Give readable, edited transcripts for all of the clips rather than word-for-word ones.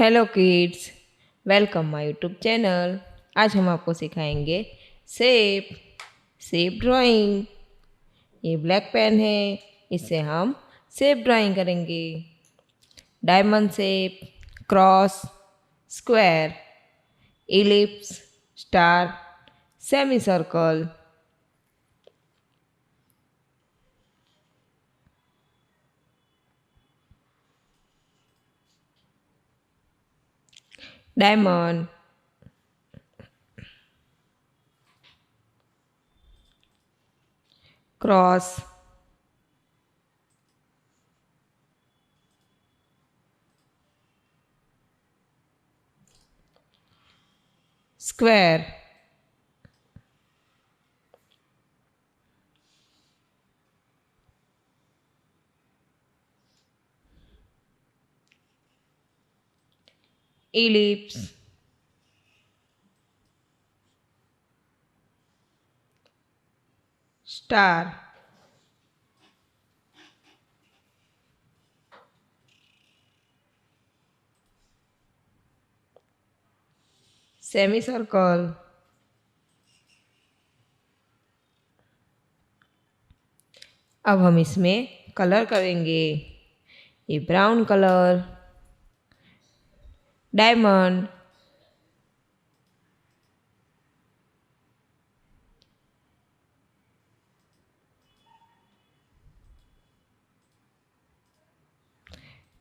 Hello kids, welcome my YouTube channel. आज हम आपको सिखाएंगे शेप शेप ड्राइंग। ये ब्लैक पेन है, इससे हम शेप ड्राइंग करेंगे। Diamond shape, cross, square, ellipse, star, semi circle. Diamond, cross, square, ellipse, star, semi circle. अब हम इसमें कलर करेंगे। ये brown colour, diamond,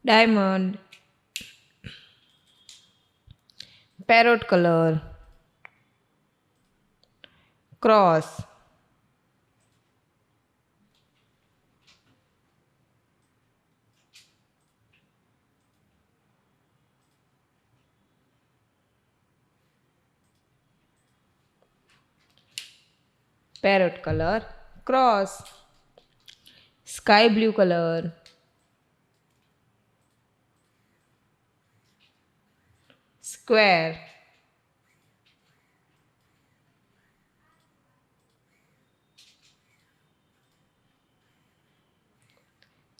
diamond, parrot colour, cross, parrot colour, cross, sky blue colour, square,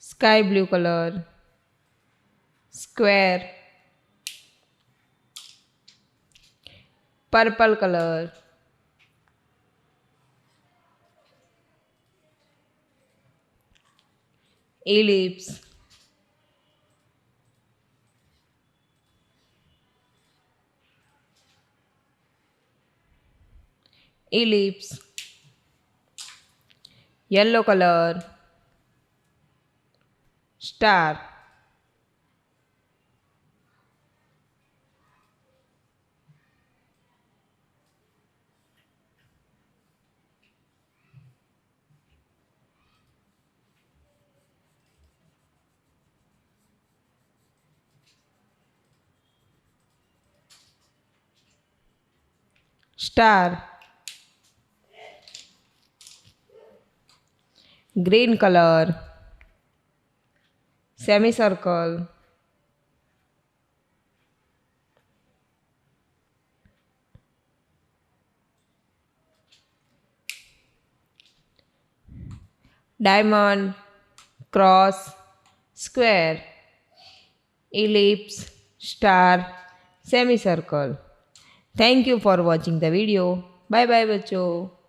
sky blue colour, square, purple colour, ellipse, ellipse, yellow color, star, star, green color, semicircle, diamond, cross, square, ellipse, star, semicircle. Thank you for watching the video. Bye bye बच्चों।